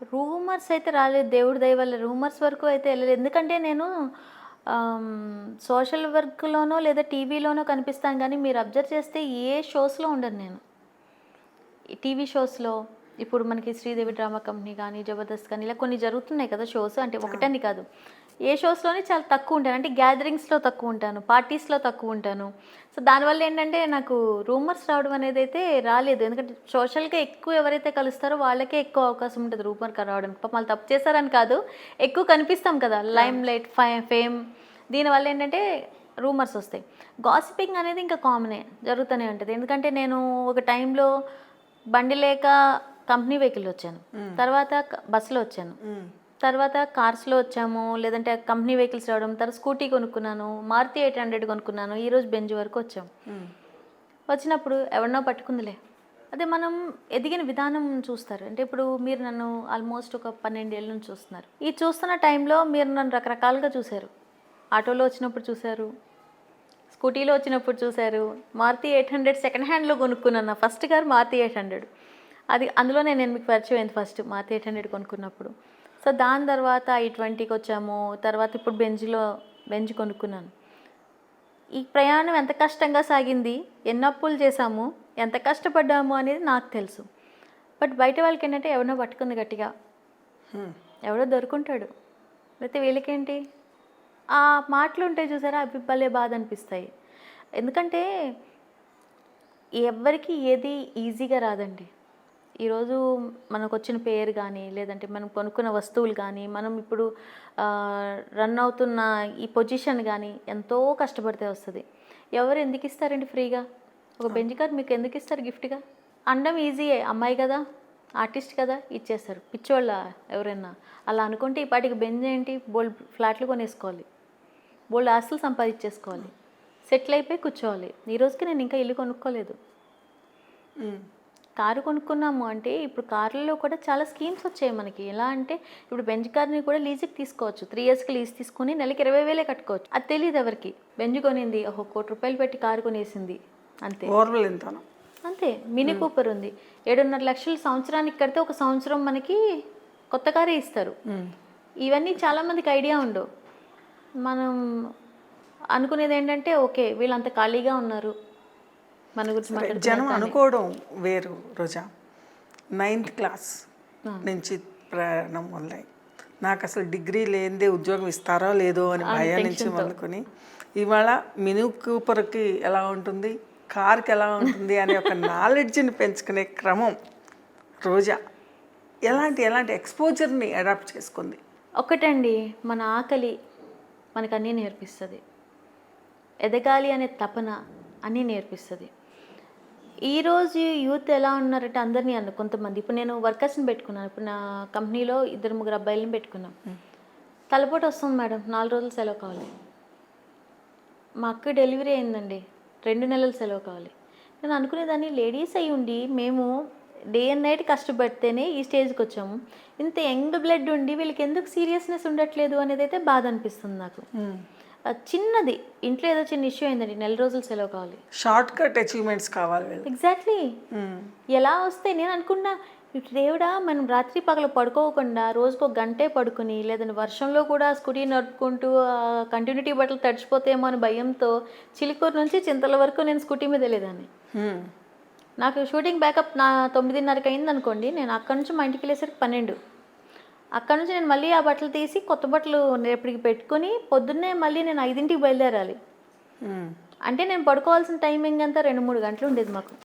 Rumours అయితే రాలేదు. దేవుడి దయ వల్ల రూమర్స్ వరకు అయితే ఎళ్ళలేదు. ఎందుకంటే నేను సోషల్ వర్క్‌లోనో లేదా టీవీలోనో కనిపిస్తాను గానీ, మీరు అబ్జర్వ్ చేస్తే ఏ షోస్‌లో ఉండను నేను. ఈ టీవీ షోస్‌లో ఇప్పుడు మనకి 'శ్రీదేవి డ్రామా కంపెనీ' గానీ, 'జబర్దస్త్' కానీ ఇలా కొన్ని జరుగుతున్నాయి కదా షోస్. అంటే ఆ! ఒకటని కాదు. ఏ షోస్‌లోని చాలా తక్కువుంటాను. అంటే గ్యాదరింగ్స్‌లో తక్కువుంటాను. పార్టీస్‌లో తక్కువుంటాను. సో, దానివల్ల ఏంటంటే నాకు రూమర్స్ రావడం అనేదైతే రాలేదు. ఎందుకంటే సోషల్‌గా ఎక్కువ ఎవరైతే కలుస్తారో వాళ్ళకే ఎక్కువ అవకాశం ఉంటది రూమర్ రావడానికి. పాపం వాళ్ళు తప్పు చేశారని కాదు. ఎక్కువ కనిపిస్తాం కదా! ఆ! లైమ్ లైట్, ఫేమ్ దీనివల్ల ఏంటంటే రూమర్స్ ఒస్తాయి. గాసిపింగ్ అనేది ఇంకా కామనే. జరుగుతూనే ఉంటది. ఎందుకంటే నేను ఒక టైంలో బండి లేక కంపెనీ వెహికల్‌లో వచ్చాను. హ్మ్. తర్వాత బస్సులో వచ్చాను. హ్మ్. తర్వాత కార్స్‌లో వచ్చాము. లేదంటే కంపెనీ వెహికల్స్ రావడం. తర్వాత స్కూటీ కొనుక్కున్నాను. మారుతి 800 కొనుక్కున్నాను. ఈరోజు బెంజ్ వరకు వచ్చాం. హ్మ్. వచ్చినప్పుడు ఎవడినో పట్టుకుందిలే. అదే మనం ఎదిగిన విధానం చూస్తారు. అంటే ఇప్పుడు మీరు నన్ను ఆల్మోస్ట్ ఒక 12 ఏళ్ల నుంచి చూస్తున్నారు. ఈ చూస్తున్న టైంలో మీరు నన్ను రకరకాలుగా చూసారు. ఆటోలో వచ్చినప్పుడు చూసారు. స్కూటీలో వచ్చినప్పుడు చూసారు. మారుతి 800 సెకండ్ హ్యాండ్‌లో కొనుక్కున్నాను. నా ఫస్ట్ కార్ మారుతి 800. అది అందులోనే నేను మీకు పరిచయం అయింది ఫస్ట్ మారుతి 800 కొనుక్కున్నప్పుడు. సో, దాని తర్వాత i20కి వచ్చాము. తర్వాత ఇప్పుడు బెంజ్ కొనుక్కున్నాను. ఈ ప్రయాణం ఎంత కష్టంగా సాగింది, ఎన్ని అప్పులు చేశాము, ఎంత కష్టపడ్డాము అనేది నాకు తెలుసు. బట్ బయట వాళ్ళకేంటంటే ఎవరినో పట్టుకుంది గట్టిగా. హ్మ్. ఎవడో దొరుకుంటాడు. లేతే వీళ్ళకేంటి? ఆ మాటలుంటాయి చూసారా? అవి భలే బాధ అనిపిస్తాయి. ఎందుకంటే ఎవ్వరికీ ఏది ఈజీగా రాదండి. ఈరోజు మనకొచ్చిన పేరు గానీ, లేదంటే మనం కొనుక్కున్న వస్తువులు గానీ, మనం ఇప్పుడు రన్ అవుతున్న ఈ పొజిషన్ గానీ, ఎంతో కష్టపడితే వస్తది. ఎవరు ఎందుకిస్తారండి ఫ్రీగా? ఒక బెంజ్ కార్ మీకెందుకిస్తారు గిఫ్ట్‌గా? అనడం ఈజీయే. అమ్మాయి గదా! ఆర్టిస్ట్ కదా! ఇచ్చేస్తారు. పిచ్చోళ్ళా ఎవరైనా? అలా అనుకుంటే ఈ పాటికి బెంజ్ ఏంటి? బోలెడు ఫ్లాట్లు కొనేసుకోవాలి. బోలెడు ఆస్తులు సంపాదించేసుకోవాలి. సెటిల్ అయిపోయి కూర్చోవాలి. ఈ రోజుకి నేను ఇంకా ఇల్లు కొనుక్కోలేదు. హ్మ్. కారు కొనుక్కున్నాము అంటే ఇప్పుడు కార్లలో కూడా చాలా స్కీమ్స్ వచ్చాయి మనకి. ఎలా అంటే ఇప్పుడు బెంజ్ కార్‌ని కూడా లీజుకి తీసుకోవచ్చు. 3 ఇయర్స్‌కి లీజ్ తీసుకొని నెలకి 20,000 కట్టుకోవచ్చు. అది తెలీదు ఎవరికీ. బెంజ్ కొనింది. ఓహో! ₹1,00,00,000 పెట్టి కారు కొనేసింది. అంతే. ఓర్వలేనితనం. అంతే. మినీ కూపర్ ఉంది. 7,5 లక్షలు సంవత్సరానికి కడితే ఒక సంవత్సరం మనకి కొత్త కారే ఇస్తారు. హ్మ్. ఇవన్నీ చాలామందికి ఐడియా ఉండవు. మనం అనుకునేదేంటంటే ఓకే. వీళ్ళంత ఖాళీగా ఉన్నారు. మన గురించి సరే, మాట్లాడుకున్నారు జనం కానీ అనుకోవడం వేరు రోజా. 9th క్లాస్ ఆ! నుంచి ప్రయాణం మొదలై నాకసలు డిగ్రీ లేనిదే ఉద్యోగం ఇస్తారో లేదో అని అని భయం నుంచి టెన్షన్‌తో. మొదలుకొని ఇవాళ మినీ కూపర్‌కి ఎలా ఉంటుంది, కార్‌కి ఎలా ఉంటుంది అనే ఒక నాలెడ్జ్‌ని పెంచుకునే క్రమం రోజా ఎలాంటి ఎక్స్‌పోజర్‌ని అడాప్ట్ చేసుకుంది? ఒకటండి మన ఆకలి మనకన్నీ నేర్పిస్తది. ఎదగాలి అనే తపన అన్నీ నేర్పిస్తది. ఈరోజు యూత్ ఎలా ఉన్నారంటే అందరిని కొంతమంది ఇప్పుడు నేను వర్కర్స్‌ని పెట్టుకున్నాను. ఇప్పుడు నా కంపెనీలో ఇద్దరు, ముగ్గురు అబ్బాయిలని పెట్టుకున్నాం. తలపోటు వస్తుంది మేడం. 4 రోజులు సెలవు కావాలి. మా అక్క డెలివరీ అయిందండి. 2 నెలలు సెలవు కావాలి. నేను అనుకునేదాన్ని లేడీస్ అయ్యుండి మేము డే అండ్ నైట్ కష్టపడితేనే ఈ స్టేజ్‌కొచ్చాము. ఇంత యంగ్ బ్లడ్ ఉండి వీళ్ళకెందుకు సీరియస్‌నెస్ ఉండట్లేదు అనేదైతే బాధ అనిపిస్తుంది నాకు. చిన్నది ఇంట్లో ఏదో చిన్న ఇష్యూ అయిందండి. నెల రోజులు సెలవు కావాలి. షార్ట్ కట్ అచీవ్‌మెంట్స్ కావాలి వీళ్ళకి. ఎగ్జాక్ట్‌లీ. ఎలా వస్తాయి? నేను అనుకున్నా దేవుడా మనం రాత్రి పగలు పడుకోకుండా రోజుకో గంటే పడుకుని లేదంటే వర్షంలో కూడా స్కూటీ నడుపుకుంటూ కంటిన్యూటీ బట్టలు తడిచిపోతాయేమో అని భయంతో చిలుకూరు నుంచి చింతల వరకు నేను స్కూటీ మీద వెళ్ళేదాన్ని. హ్మ్. నాకు షూటింగ్ బ్యాకప్ 9:30కి అయిందనుకోండి. నేను అక్కడి నుంచి మా ఇంటికి వెళ్ళేసరికి 12. అక్కడి నుంచి నేను మళ్ళీ ఆ బట్టలు తీసి కొత్త బట్టలు రేపటికి పెట్టుకొని పొద్దున్నే మళ్ళీ నేను 5కి బయలుదేరాలి. హ్మ్. అంటే నేను పడుకోవాల్సిన టైమింగ్ అంతా 2, 3 గంటలు ఉండేది మాకు.